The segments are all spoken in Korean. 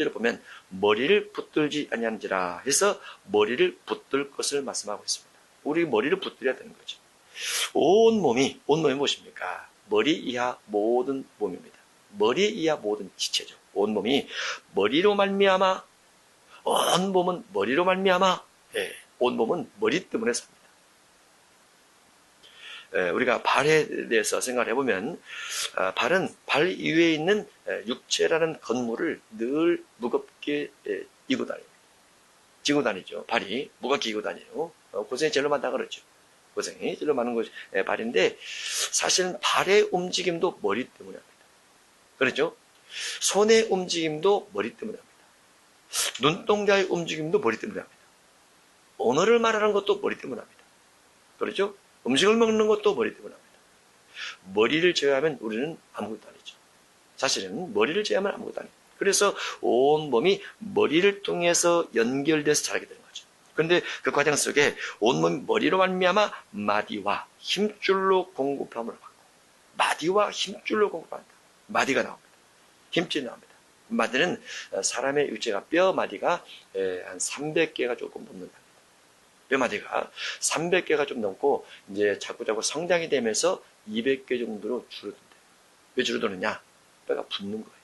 16절에 보면 머리를 붙들지 아니한지라 해서 머리를 붙들 것을 말씀하고 있습니다. 우리 머리를 붙들어야 되는 거죠. 온 몸이 무엇입니까? 머리 이하 모든 몸입니다. 머리 이하 모든 지체죠. 온 몸이 머리로 말미암아, 온 몸은 머리로 말미암아, 온 몸은 머리 때문에 삽니다. 우리가 발에 대해서 생각을 해보면 발은 발 위에 있는 육체라는 건물을 늘 무겁게 지고 다니죠. 발이 무겁게 지고 다녀요. 고생이 제일 많다 그러죠. 고생이 제일 많은 것이 발인데 사실은 발의 움직임도 머리 때문에 합니다. 그렇죠? 손의 움직임도 머리 때문에 합니다. 눈동자의 움직임도 머리 때문에 합니다. 언어를 말하는 것도 머리 때문에 합니다. 그렇죠? 음식을 먹는 것도 머리 때문에 합니다. 머리를 제외하면 우리는 아무것도 아니죠. 사실은 머리를 제외하면 아무것도 아니에요. 그래서 온 몸이 머리를 통해서 연결돼서 자라게 되는 거죠. 그런데 그 과정 속에 온몸이 머리로 말미암아 마디와 힘줄로 공급함을 받고, 마디와 힘줄로 공급한다. 마디가 나옵니다. 힘줄이 나옵니다. 마디는 사람의 육체가 뼈 마디가 한 300개가 조금 넘는다. 뼈 마디가 300개가 좀 넘고 이제 자꾸자꾸 성장이 되면서 200개 정도로 줄어든대요. 왜 줄어드느냐? 뼈가 붓는 거예요.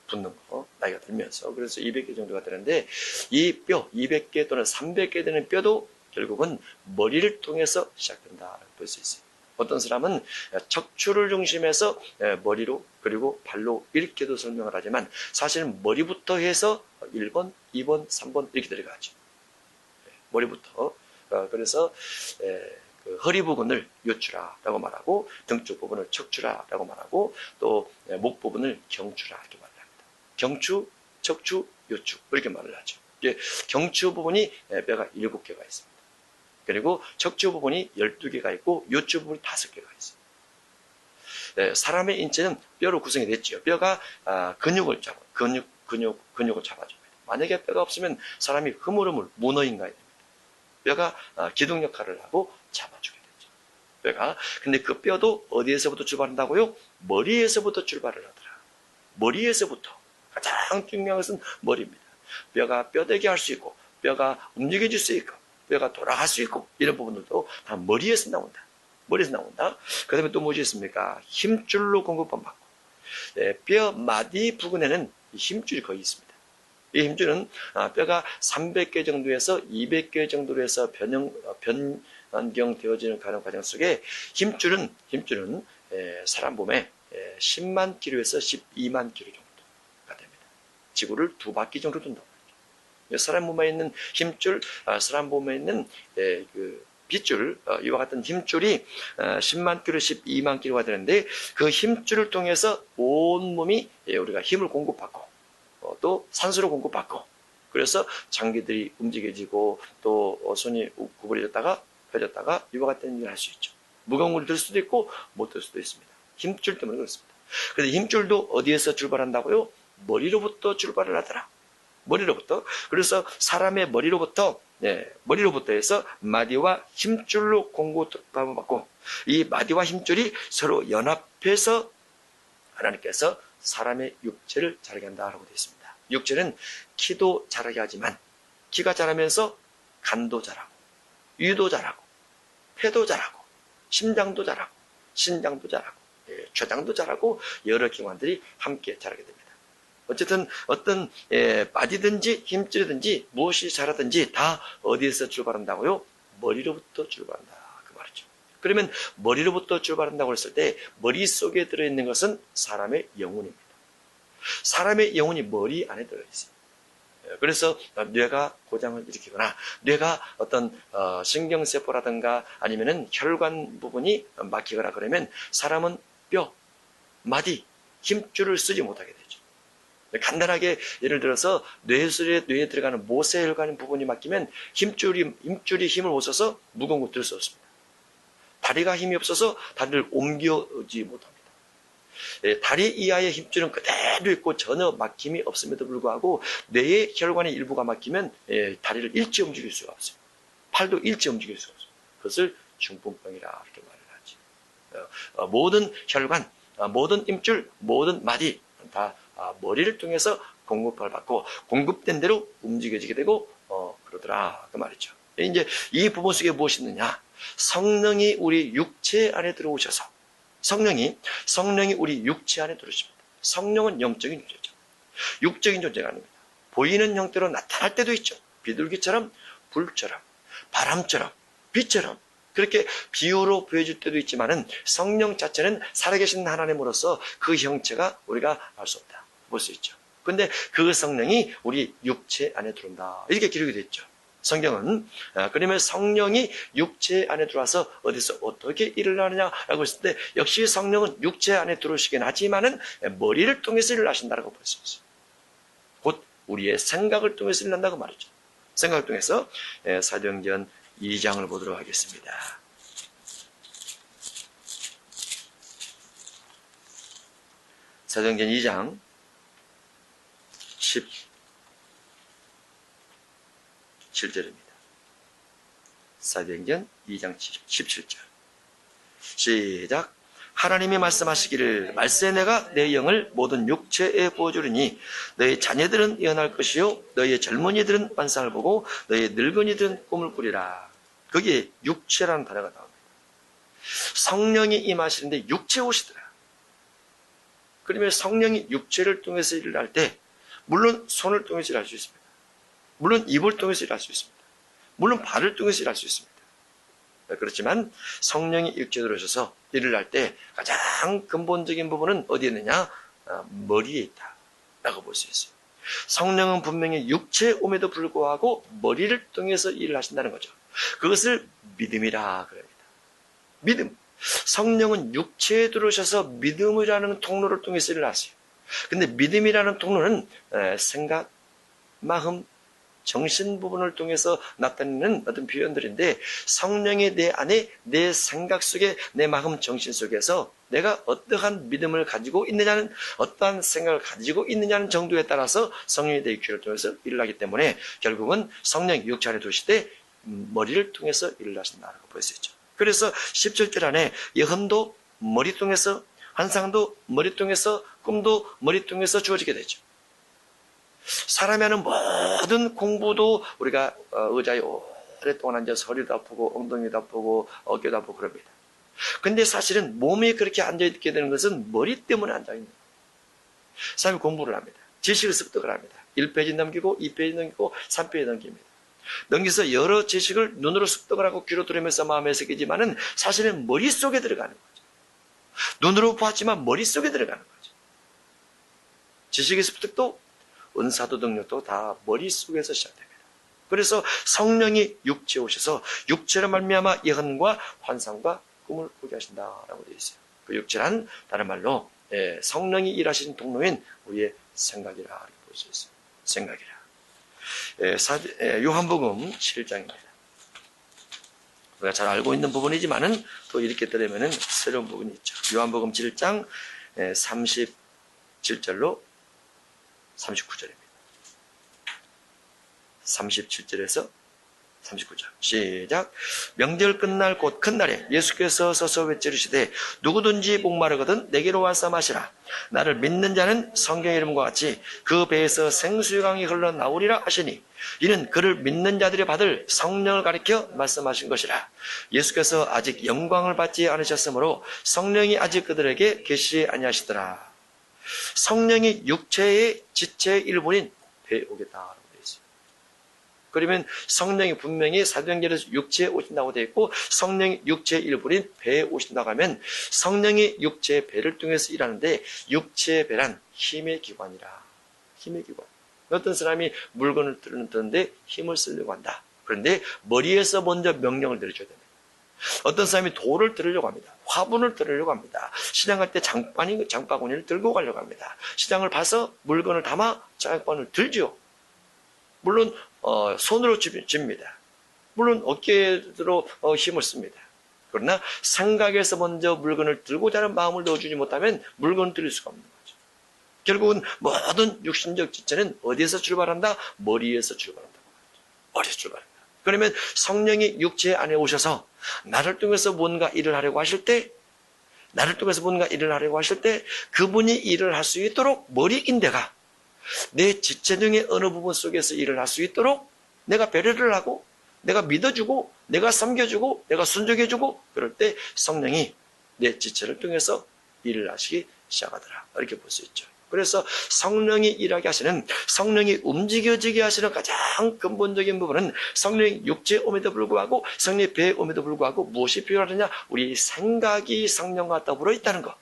붓는 거, 나이가 들면서. 그래서 200개 정도가 되는데, 이 뼈, 200개 또는 300개 되는 뼈도 결국은 머리를 통해서 시작된다고 볼 수 있어요. 어떤 사람은 척추를 중심해서 머리로, 그리고 발로 이렇게도 설명을 하지만, 사실은 머리부터 해서 1번, 2번, 3번 이렇게 들어가죠. 머리부터. 그래서 그 허리 부분을 요추라라고 말하고, 등 쪽 부분을 척추라라고 말하고, 또 목 부분을 경추라 이렇게 말합니다. 경추, 척추, 요추 이렇게 말을 하죠. 경추 부분이 뼈가 7개가 있습니다. 그리고 척추 부분이 12개가 있고 요추 부분이 5개가 있습니다. 사람의 인체는 뼈로 구성이 됐죠. 뼈가 근육을 잡아줍니다. 만약에 뼈가 없으면 사람이 흐물흐물 무너인가야 됩니다. 뼈가 기둥 역할을 하고 잡아주게 되죠. 뼈가. 근데 그 뼈도 어디에서부터 출발한다고요? 머리에서부터 출발을 하더라. 머리에서부터. 가장 중요한 것은 머리입니다. 뼈가 뼈대게 할 수 있고, 뼈가 움직여질 수 있고, 뼈가 돌아갈 수 있고, 이런 부분들도 다 머리에서 나온다. 머리에서 나온다. 그 다음에 또 무엇이 있습니까? 힘줄로 공급받고, 뼈 마디 부근에는 힘줄이 거의 있습니다. 이 힘줄은 뼈가 300개 정도에서 200개 정도로 해서 변경되어지는 과정 속에 힘줄은 사람 몸에 10만 킬로에서 12만 킬로 정도가 됩니다. 지구를 2바퀴 정도 돈다고 하죠. 사람 몸에 있는 힘줄, 사람 몸에 있는 그 빗줄, 이와 같은 힘줄이 10만 킬로, 12만 킬로가 되는데, 그 힘줄을 통해서 온 몸이 우리가 힘을 공급받고, 또 산소를 공급받고, 그래서 장기들이 움직여지고, 또 손이 구부러졌다가 펴졌다가 이와 같은 일을 할 수 있죠. 무거운 걸 들 수도 있고 못 들 수도 있습니다. 힘줄 때문에 그렇습니다. 그런데 힘줄도 어디에서 출발한다고요? 머리로부터 출발을 하더라. 머리로부터. 그래서 사람의 머리로부터 해서 마디와 힘줄로 공급을 받고, 이 마디와 힘줄이 서로 연합해서 하나님께서 사람의 육체를 자라게 한다라고 되어 있습니다. 육체는 키도 자라게 하지만, 키가 자라면서 간도 자라고, 위도 자라고, 폐도 자라고, 심장도 자라고, 신장도 자라고, 췌장도 자라고, 여러 기관들이 함께 자라게 됩니다. 어쨌든 어떤 마디든지 힘줄이든지 무엇이 자라든지 다 어디에서 출발한다고요? 머리로부터 출발한다, 그 말이죠. 그러면 머리로부터 출발한다고 했을 때 머릿속에 들어있는 것은 사람의 영혼입니다. 사람의 영혼이 머리 안에 들어있어요. 그래서 뇌가 고장을 일으키거나 뇌가 어떤 신경세포라든가 아니면은 혈관 부분이 막히거나 그러면 사람은 뼈, 마디, 힘줄을 쓰지 못하게 되죠. 간단하게 예를 들어서 뇌에 들어가는 모세혈관 부분이 막히면 힘줄이 힘을 못 써서 무거운 거 들 수 없습니다. 다리가 힘이 없어서 다리를 옮겨지 못합니다. 다리 이하의 힘줄은 그대로 있고 전혀 막힘이 없음에도 불구하고 뇌의 혈관의 일부가 막히면 다리를 일체 움직일 수가 없어요. 팔도 일체 움직일 수가 없어요. 그것을 중풍병이라 이렇게 말을 하죠. 모든 혈관, 모든 힘줄, 모든 마디 다 머리를 통해서 공급을 받고 공급된 대로 움직여지게 되고 그러더라 그 말이죠. 이제 이 부분 속에 무엇이 있느냐? 성령이 우리 육체 안에 들어오셔서 성령이 우리 육체 안에 들어오십니다. 성령은 영적인 존재죠. 육적인 존재가 아닙니다. 보이는 형태로 나타날 때도 있죠. 비둘기처럼, 불처럼, 바람처럼, 빛처럼 그렇게 비유로 보여줄 때도 있지만은 성령 자체는 살아계신 하나님으로서 그 형체가 우리가 알 수 없다. 볼 수 있죠. 근데 그 성령이 우리 육체 안에 들어온다. 이렇게 기록이 되어 있죠. 성경은 그러면 성령이 육체 안에 들어와서 어디서 어떻게 일을 하느냐라고 했을 때 역시 성령은 육체 안에 들어오시긴 하지만은 머리를 통해서 일을 하신다고 볼 수 있어요. 곧 우리의 생각을 통해서 일을 한다고 말이죠. 생각을 통해서 사도행전 2장을 보도록 하겠습니다. 사도행전 2장 17절입니다. 사도행전 2장 17절. 시작. 하나님이 말씀하시기를 말세 내가 내 영을 모든 육체에 부어주리니 너희 자녀들은 예언할 것이요 너희 젊은이들은 환상을 보고 너희 늙은이들은 꿈을 꾸리라. 거기에 육체라는 단어가 나옵니다. 성령이 임하시는데 육체 오시더라. 그러면 성령이 육체를 통해서 일을 할 때 물론 손을 통해서 일할 수 있습니다. 물론 입을 통해서 일할 수 있습니다. 물론 발을 통해서 일할 수 있습니다. 그렇지만 성령이 육체에 들어오셔서 일을 할 때 가장 근본적인 부분은 어디에 있느냐? 머리에 있다라고 볼 수 있어요. 성령은 분명히 육체에 옴에도 불구하고 머리를 통해서 일을 하신다는 거죠. 그것을 믿음이라 그럽니다. 믿음. 성령은 육체에 들어오셔서 믿음이라는 통로를 통해서 일을 하세요. 근데 믿음이라는 통로는 생각, 마음, 정신 부분을 통해서 나타내는 어떤 표현들인데 성령이 내 안에 내 생각 속에 내 마음 정신 속에서 내가 어떠한 믿음을 가지고 있느냐는 어떠한 생각을 가지고 있느냐는 정도에 따라서 성령이 내 육체를 통해서 일을 하기 때문에 결국은 성령이 육체 안에 두실 때 머리를 통해서 일을 하신다고 볼 수 있죠. 그래서 17절 안에 예언도 머리 통해서 환상도 머리 통해서 꿈도 머리 통해서 주어지게 되죠. 사람이 하는 모든 공부도 우리가 의자에 오랫동안 앉아서 허리도 아프고 엉덩이도 아프고 어깨도 아프고 그럽니다. 근데 사실은 몸이 그렇게 앉아있게 되는 것은 머리 때문에 앉아있는 거예요. 사람이 공부를 합니다. 지식을 습득을 합니다. 1페이지 넘기고 2페이지 넘기고 3페이지 넘깁니다. 넘겨서 여러 지식을 눈으로 습득을 하고 귀로 들으면서 마음에 새기지만은 사실은 머릿속에 들어가는 거죠. 눈으로 보았지만 머릿속에 들어가는 거죠. 지식의 습득도 은사도 능력도 다 머릿속에서 시작됩니다. 그래서 성령이 육체에 오셔서 육체로 말미암아 예언과 환상과 꿈을 꾸게 하신다라고 되어 있어요. 그 육체란 다른 말로 성령이 일하시는 통로인 우리의 생각이라 이렇게 볼 수 있어요. 생각이라. 요한복음 7장입니다. 우리가 잘 알고 있는 부분이지만은 또 이렇게 들으면은 새로운 부분이 있죠. 요한복음 7장 37절로 39절입니다. 37절에서 39절. 시작. 명절 끝날 곧 큰 날에 예수께서 서서 외치시되 누구든지 목마르거든 내게로 와서 마시라. 나를 믿는 자는 성경의 이름과 같이 그 배에서 생수의 강이 흘러나오리라 하시니 이는 그를 믿는 자들이 받을 성령을 가리켜 말씀하신 것이라. 예수께서 아직 영광을 받지 않으셨으므로 성령이 아직 그들에게 계시지 아니하시더라. 성령이 육체의 지체의 일본인 배에 오겠다. 그러면 성령이 분명히 사도행전에서 육체에 오신다고 되어 있고 성령이 육체의 일부인 배에 오신다고 하면 성령이 육체의 배를 통해서 일하는데 육체의 배란 힘의 기관이라. 힘의 기관. 어떤 사람이 물건을 드는데 힘을 쓰려고 한다. 그런데 머리에서 먼저 명령을 내려줘야 됩니다. 어떤 사람이 돌을 들으려고 합니다. 화분을 들으려고 합니다. 시장 갈 때 장바구니를 들고 가려고 합니다. 시장을 봐서 물건을 담아 장바구니를 들죠. 물론 손으로 짚니다. 물론 어깨로 힘을 씁니다. 그러나 생각에서 먼저 물건을 들고자 하는 마음을 넣어주지 못하면 물건을 들일 수가 없는 거죠. 결국은 모든 육신적 지체는 어디에서 출발한다? 머리에서 출발한다고 하죠. 머리에서 출발한다. 그러면 성령이 육체 안에 오셔서 나를 통해서 뭔가 일을 하려고 하실 때 그분이 일을 할 수 있도록 머리인대가 내 지체능의 어느 부분 속에서 일을 할 수 있도록 내가 배려를 하고 내가 믿어주고 내가 섬겨주고 내가 순종해주고 그럴 때 성령이 내 지체를 통해서 일을 하시기 시작하더라. 이렇게 볼 수 있죠. 그래서 성령이 일하게 하시는, 성령이 움직여지게 하시는 가장 근본적인 부분은 성령이 육체에 오면도 불구하고 성령의 배에 오면도 불구하고 무엇이 필요하느냐? 우리 생각이 성령과 더불어 있다는 것.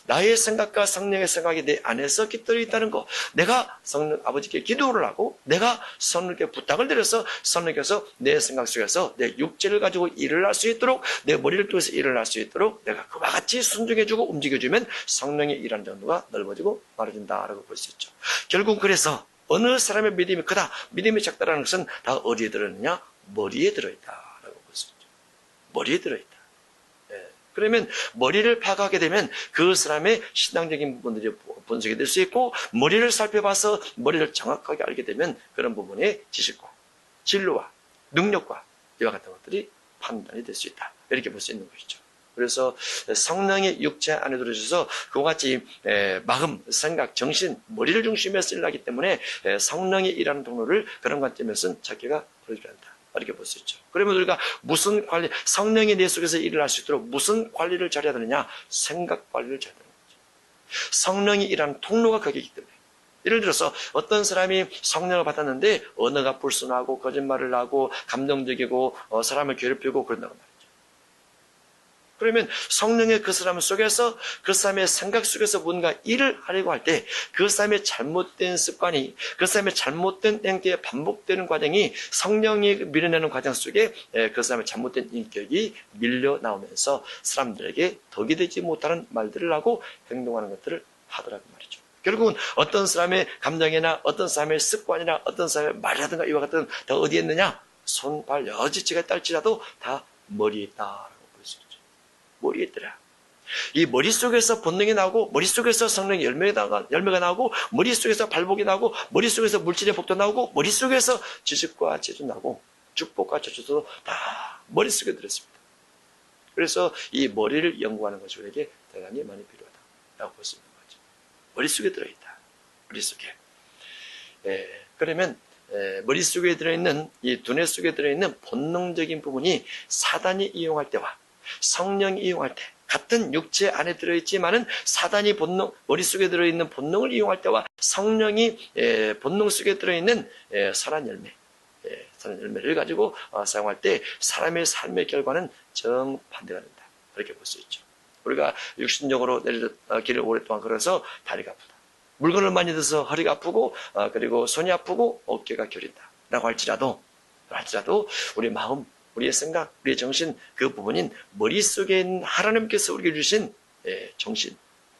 나의 생각과 성령의 생각이 내 안에서 깃들어 있다는 것. 내가 성령 아버지께 기도를 하고 내가 성령께 부탁을 드려서 성령께서 내 생각 속에서 내 육체를 가지고 일을 할 수 있도록 내 머리를 통해서 일을 할 수 있도록 내가 그와 같이 순종해주고 움직여주면 성령의 일하는 정도가 넓어지고 많아진다라고 볼 수 있죠. 결국 그래서 어느 사람의 믿음이 크다, 믿음이 작다라는 것은 다 어디에 들어있느냐? 머리에 들어있다라고 볼 수 있죠. 머리에 들어있다. 그러면 머리를 파악하게 되면 그 사람의 신앙적인 부분들이 분석이 될 수 있고 머리를 살펴봐서 머리를 정확하게 알게 되면 그런 부분의 지식과 진로와 능력과 이와 같은 것들이 판단이 될 수 있다. 이렇게 볼 수 있는 것이죠. 그래서 성령의 육체 안에 들어오셔서 그와 같이 마음, 생각, 정신, 머리를 중심에서 일하기 때문에 성령이 일하는 통로를 그런 관점에서는 찾기가 불가능하다. 이렇게 볼 수 있죠. 그러면 우리가 무슨 관리, 성령이 내 속에서 일을 할 수 있도록 무슨 관리를 잘해야 되느냐? 생각 관리를 잘해야 되는 거죠. 성령이 일하는 통로가 거기이기 때문에. 예를 들어서 어떤 사람이 성령을 받았는데 언어가 불순하고 거짓말을 하고 감정적이고 사람을 괴롭히고 그런다고 말이죠. 그러면 성령의 그 사람 속에서 그 사람의 생각 속에서 뭔가 일을 하려고 할 때 그 사람의 잘못된 습관이 그 사람의 잘못된 행태에 반복되는 과정이 성령이 밀어내는 과정 속에 그 사람의 잘못된 인격이 밀려 나오면서 사람들에게 덕이 되지 못하는 말들을 하고 행동하는 것들을 하더라고 말이죠. 결국은 어떤 사람의 감정이나 어떤 사람의 습관이나 어떤 사람의 말이라든가 이와 같은 다 어디에 있느냐? 손, 발, 여지치가 딸지라도 다 머리에 있다. 머리에 있더라. 이 머릿속에서 본능이 나오고 머릿속에서 성령의 열매가 나오고 머릿속에서 발복이 나오고 머릿속에서 물질의 복도 나오고 머릿속에서 지식과 재주 나오고 축복과 저주도 다 머릿속에 들었습니다. 그래서 이 머리를 연구하는 것이 우리에게 대단히 많이 필요하다라고 볼 수 있는 거죠. 머릿속에 들어있다. 머릿속에. 그러면 머릿속에 들어있는 이 두뇌 속에 들어있는 본능적인 부분이 사단이 이용할 때와 성령이 이용할 때 같은 육체 안에 들어있지만은 사단이 머릿속에 들어있는 본능을 이용할 때와 성령이 본능 속에 들어있는 선한 열매를 가지고 사용할 때 사람의 삶의 결과는 정반대가 된다. 그렇게 볼 수 있죠. 우리가 육신적으로 길을 오랫동안 걸어서 다리가 아프다. 물건을 많이 들어서 허리가 아프고 그리고 손이 아프고 어깨가 결린다. 라고 할지라도 우리 마음 우리의 생각, 우리의 정신 그 부분인 머릿속에 있는 하나님께서 우리에게 주신 정신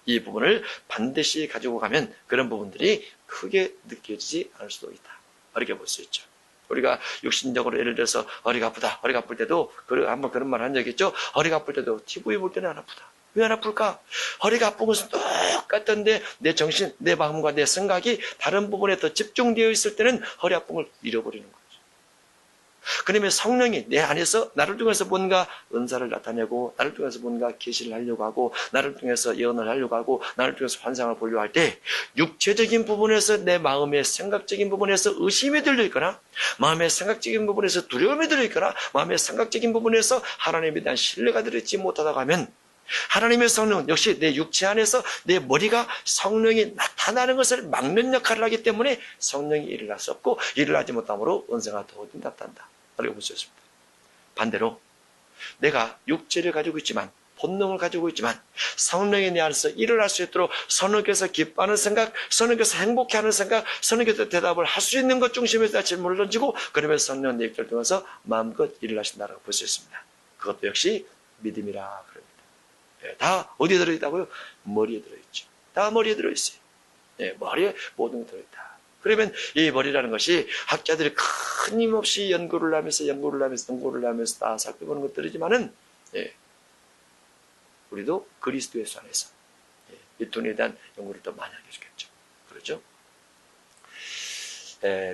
이 부분을 반드시 가지고 가면 그런 부분들이 크게 느껴지지 않을 수도 있다. 이렇게 볼 수 있죠. 우리가 육신적으로 예를 들어서 허리가 아프다. 허리가 아플 때도 한번 그런 말 한 적 있죠. 허리가 아플 때도 TV 볼 때는 안 아프다. 왜 안 아플까? 허리가 아픈 것은 똑같던데 내 정신, 내 마음과 내 생각이 다른 부분에 더 집중되어 있을 때는 허리 아픔을 잃어버리는 거예요. 그러면 성령이 내 안에서 나를 통해서 뭔가 은사를 나타내고 나를 통해서 뭔가 계시를 하려고 하고 나를 통해서 예언을 하려고 하고 나를 통해서 환상을 보려고 할 때 육체적인 부분에서 내 마음의 생각적인 부분에서 의심이 들려있거나 마음의 생각적인 부분에서 두려움이 들려있거나 마음의 생각적인 부분에서 하나님에 대한 신뢰가 들어있지 못하다고 하면 하나님의 성령은 역시 내 육체 안에서 내 머리가 성령이 나타나는 것을 막는 역할을 하기 때문에 성령이 일을 할 수 없고 일을 하지 못함으로 은사가 더욱이 나타난다. 라고 볼 수 있습니다. 반대로 내가 육체를 가지고 있지만 본능을 가지고 있지만 성령이 내 안에서 일을 할 수 있도록 성령께서 기뻐하는 생각, 성령께서 행복해하는 생각, 성령께서 대답을 할 수 있는 것 중심에서 질문을 던지고 그러면서 성령 내 입을 통해서 마음껏 일을 하신다고 볼 수 있습니다. 그것도 역시 믿음이라 그럽니다. 다 어디에 들어있다고요? 머리에 들어있죠. 다 머리에 들어있어요. 머리에 모든 게 들어있다. 그러면 이 머리라는 것이 학자들이 끊임없이 연구를 하면서 다 살펴보는 것들이지만은 우리도 그리스도 예수 안에서 이 돈에 대한 연구를 더 많이 하게 되겠죠. 그렇죠?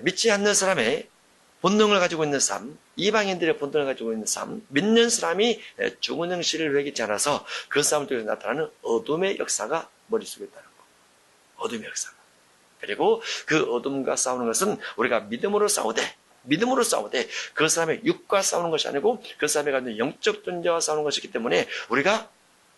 믿지 않는 사람의 본능을 가지고 있는 삶, 이방인들의 본능을 가지고 있는 삶, 믿는 사람이 죽은 형실을 회개치 않아서 그 삶을 통해서 나타나는 어둠의 역사가 머릿속에 있다는 거. 어둠의 역사가. 그리고 그 어둠과 싸우는 것은 우리가 믿음으로 싸우되 그 사람의 육과 싸우는 것이 아니고 그 사람이 가진 영적 존재와 싸우는 것이기 때문에 우리가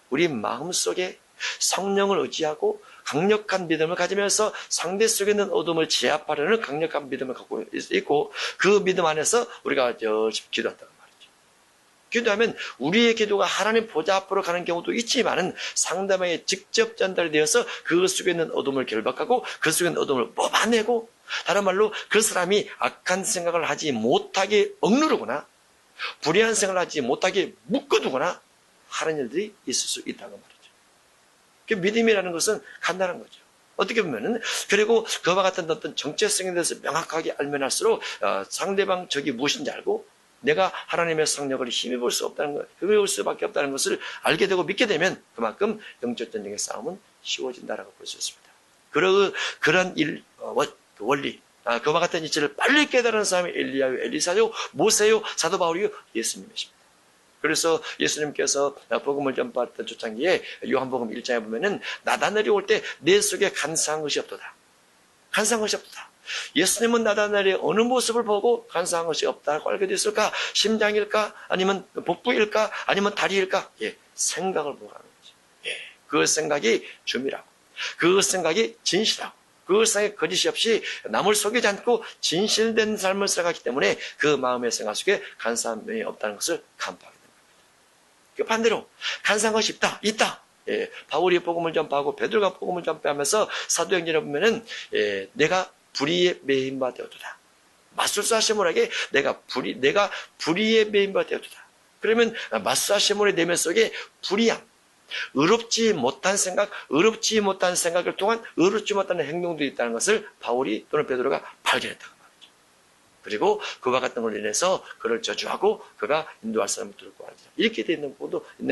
우리 마음속에 성령을 의지하고 강력한 믿음을 가지면서 상대 속에 있는 어둠을 제압하려는 강력한 믿음을 갖고 있고 그 믿음 안에서 우리가 열심히 기도한다는 말이죠. 기도하면 우리의 기도가 하나님 보좌 앞으로 가는 경우도 있지만은 상대방에 직접 전달되어서 그 속에 있는 어둠을 결박하고 그 속에 있는 어둠을 뽑아내고 다른 말로 그 사람이 악한 생각을 하지 못하게 억누르거나 불의한 생각을 하지 못하게 묶어두거나 하는 일들이 있을 수 있다는 말이죠. 그 믿음이라는 것은 간단한 거죠. 어떻게 보면은 그리고 그와 같은 어떤 정체성에 대해서 명확하게 알면 할수록 상대방 적이 무엇인지 알고 내가 하나님의 성령을 힘입을 수 없다는 것, 힘입을 수밖에 없다는 것을 알게 되고 믿게 되면 그만큼 영적 전쟁의 싸움은 쉬워진다라고 볼 수 있습니다. 그런 원리, 그와 같은 이치를 빨리 깨달은 사람이 엘리야요, 엘리사요, 모세요, 사도 바울이요, 예수님이십니다. 그래서 예수님께서 복음을 전파했던 초창기에 요한복음 1장에 보면은 나다넬이 올 때 내 속에 간사한 것이 없도다. 간사한 것이 없도다. 예수님은 나다넬의 어느 모습을 보고 간사한 것이 없다고 알게 됐을까? 심장일까? 아니면 복부일까? 아니면 다리일까? 생각을 보고 하는 거죠. 그 생각이 줌이라고. 그 생각이 진실하고. 그 생각에 거짓이 없이 남을 속이지 않고 진실된 삶을 살아가기 때문에 그 마음의 생각 속에 간사한 면이 없다는 것을 간파하게 됩니다. 반대로 간사한 것이 있다. 바울이 복음을 전파하고 베드로가 복음을 전파하면서 사도행전에 보면은 내가 불의에 매인 바 되었도다. 마술사 시몬에게 내가 불의에 매인 바 되었도다. 그러면 마술사 시몬의 내면 속에 불의함, 의롭지 못한 생각을 통한 의롭지 못한 행동도 있다는 것을 바울이 또는 베드로가 발견했다고 말이죠. 그리고 그와 같은 걸로 인해서 그를 저주하고 그가 인도할 사람을 들고 하죠. 이렇게 되어 있는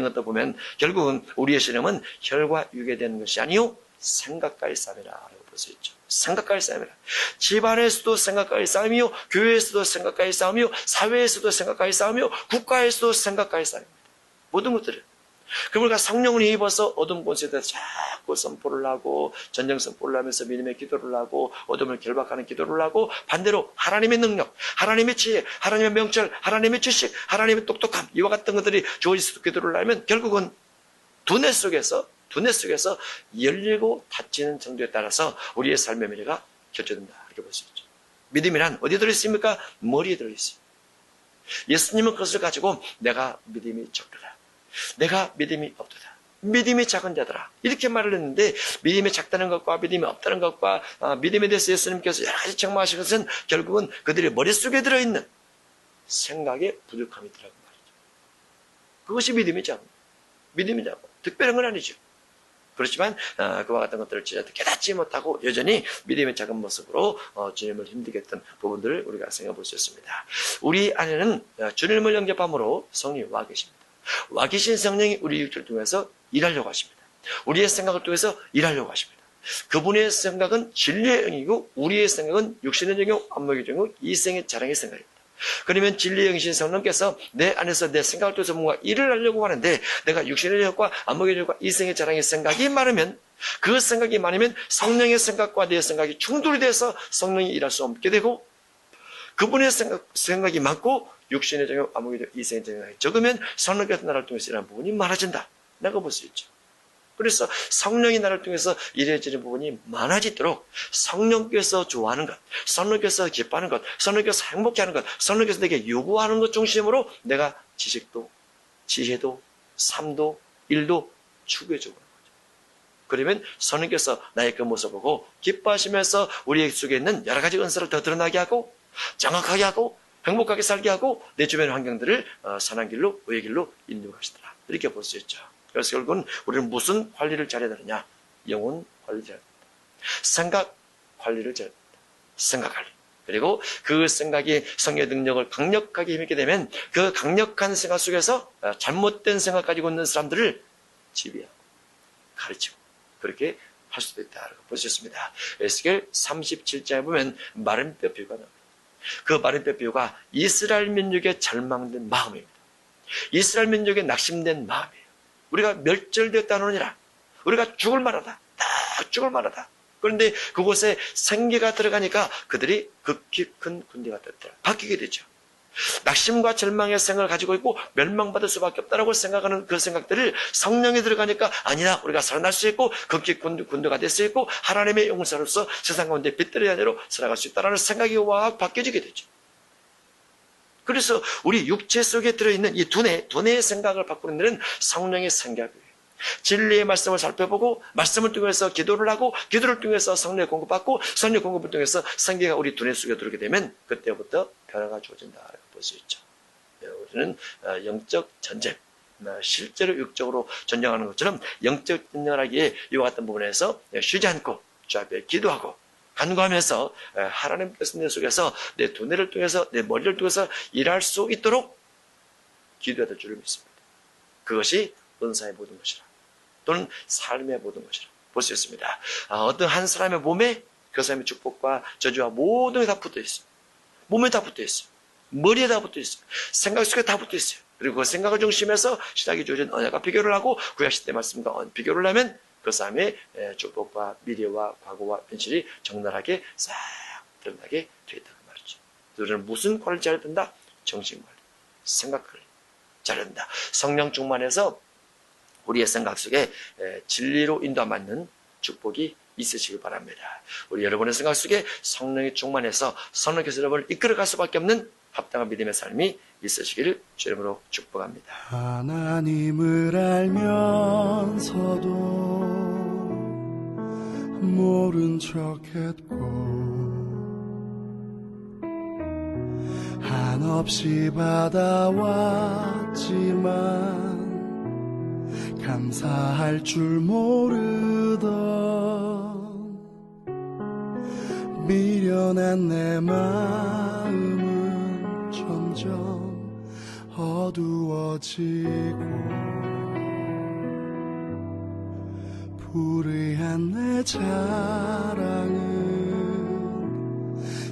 것도 보면 결국은 우리의 신앙은 혈과 육에 되는 것이 아니요 생각과의 싸움이라고 볼 수 있죠. 생각과의 싸움이라. 집안에서도 생각과의 싸움이요, 교회에서도 생각과의 싸움이요, 사회에서도 생각과의 싸움이요, 국가에서도 생각과의 싸움입니다. 모든 것들을. 그럼 우리가 성령을 입어서 어둠 곳에 대해서 자꾸 선포를 하고 전쟁 선포를 하면서 믿음의 기도를 하고 어둠을 결박하는 기도를 하고 반대로 하나님의 능력, 하나님의 지혜, 하나님의 명철, 하나님의 지식, 하나님의 똑똑함 이와 같은 것들이 주어지도록 기도를 하면 결국은 두뇌 속에서 열리고 닫히는 정도에 따라서 우리의 삶의 미래가 결정된다 이렇게 볼 수 있죠. 믿음이란 어디에 들어있습니까? 머리에 들어있어요. 예수님은 그것을 가지고 내가 믿음이 적더라, 내가 믿음이 없도다, 믿음이 작은 자들아 이렇게 말을 했는데 말씀이 작다는 것과 믿음이 없다는 것과 믿음에 대해서 예수님께서 여러 가지 책망하신 것은 결국은 그들의 머릿속에 들어있는 생각의 부족함이더라고 말이죠. 그것이 믿음이 작은 거예요. 믿음이 작은 특별한 건 아니죠. 그렇지만 그와 같은 것들을 깨닫지 못하고 여전히 믿음의 작은 모습으로 주님을 힘들게 했던 부분들을 우리가 생각해 볼 수 있습니다. 우리 안에는 주님을 영접함으로 성령이 와 계십니다. 와 계신 성령이 우리 육체를 통해서 일하려고 하십니다. 우리의 생각을 통해서 일하려고 하십니다. 그분의 생각은 진리의 영이고 우리의 생각은 육신의 영이고 안목의 영이고 이생의 자랑의 생각입니다. 그러면 진리의 영이신 성령께서 내 안에서 내 생각을 통해서 뭔가 일을 하려고 하는데 내가 육신의 영과 안목의 영과 이생의 자랑의 생각이 많으면 그 생각이 많으면 성령의 생각과 내 생각이 충돌이 돼서 성령이 일할 수 없게 되고 그분의 생각이 많고 육신의 정욕, 안목의 정욕, 이생의 정욕이 적으면 성령께서 나를 통해서 일하는 부분이 많아진다. 내가 볼 수 있죠. 그래서 성령이 나를 통해서 이루어지는 부분이 많아지도록 성령께서 좋아하는 것, 성령께서 기뻐하는 것, 성령께서 행복해하는 것, 성령께서 내게 요구하는 것 중심으로 내가 지식도, 지혜도, 삶도, 일도 추구해주는 거죠. 그러면 성령께서 나의 그 모습을 보고 기뻐하시면서 우리 속에 있는 여러 가지 은사를 더 드러나게 하고 정확하게 하고 행복하게 살게 하고 내 주변의 환경들을 선한 길로, 의의 길로 인도하시더라. 이렇게 볼 수 있죠. 그래서 결국은 우리는 무슨 관리를 잘해야 되느냐? 영혼 관리를 잘해야 됩니다. 생각 관리를 잘해야 됩니다. 생각 관리. 그리고 그 생각이 성의 능력을 강력하게 힘있게 되면 그 강력한 생각 속에서 잘못된 생각 가지고 있는 사람들을 지배하고 가르치고 그렇게 할 수도 있다고 볼 수 있습니다. 에스겔 37장에 보면 마른 뼈 비유가 나옵니다. 그 마른 뼈 비유가 이스라엘 민족의 절망된 마음입니다. 이스라엘 민족의 낙심된 마음이에요. 우리가 멸절되었다 하느니라. 우리가 죽을 만하다. 딱 죽을 만하다. 그런데 그곳에 생기가 들어가니까 그들이 극히 큰 군대가 바뀌게 되죠. 낙심과 절망의 생각을 가지고 있고 멸망받을 수밖에 없다라고 생각하는 그 생각들을 성령이 들어가니까 아니다, 우리가 살아날 수 있고 극히 군대가 될 수 있고 하나님의 용사로서 세상 가운데 빛들의 자녀로 살아갈 수 있다는 생각이 확 바뀌어지게 되죠. 그래서 우리 육체 속에 들어있는 이 두뇌의 생각을 바꾸는 데는 성령의 생각이에요. 진리의 말씀을 살펴보고 말씀을 통해서 기도를 하고 기도를 통해서 성령의 공급받고 성령의 공급을 통해서 생기가 우리 두뇌 속에 들어오게 되면 그때부터 변화가 주어진다고 볼 수 있죠. 우리는 영적 전쟁, 실제로 육적으로 전쟁하는 것처럼 영적 전쟁을 하기에 이와 같은 부분에서 쉬지 않고 주 앞에 기도하고 간구하면서 하나님께서 내 속에서 내 두뇌를 통해서 내 머리를 통해서 일할 수 있도록 기도해야 될 줄을 믿습니다. 그것이 은사의 모든 것이라 또는 삶의 모든 것이라 볼 수 있습니다. 어떤 한 사람의 몸에 그 사람의 축복과 저주와 모든 게 다 붙어 있어요. 몸에 다 붙어 있어요. 머리에 다 붙어 있어요. 생각 속에 다 붙어 있어요. 그리고 그 생각을 중심해서 시작이 주어진 언약과 비교를 하고 구약시대 말씀과 비교를 하면 그 사람의 축복과 미래와 과거와 현실이 적나라하게 싹 드러나게 되어 있다는 말이죠. 우리는 무슨 관리를 잘해야 된다? 정신관리, 생각관리 잘해야 된다. 성령 충만해서 우리의 생각 속에 진리로 인도받는 축복이 있으시길 바랍니다. 우리 여러분의 생각 속에 성령이 충만해서 성령께서 여러분을 이끌어갈 수밖에 없는 합당한 믿음의 삶이 있으시기를 주 이름으로 축복합니다. 하나님을 알면서도 모른 척했고 한없이 받아왔지만 감사할 줄 모르던 미련한 내 마음은 점점 어두워지고 불의한 내 자랑은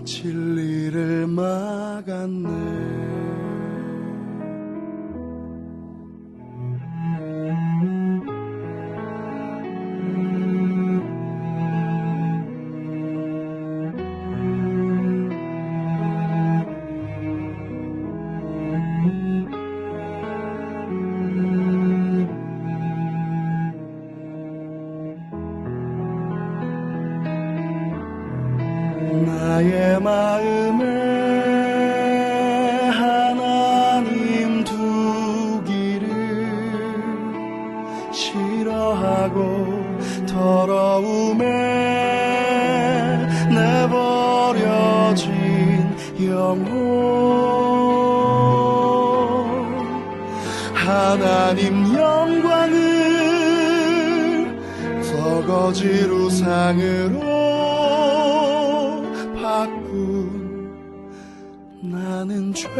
진리를 막았네. 나의 마음에 하나님 두기를 싫어하고 더러움에 내버려진 영혼 하나님 영광을 서거지 우상으로 바꾼 나는 죄인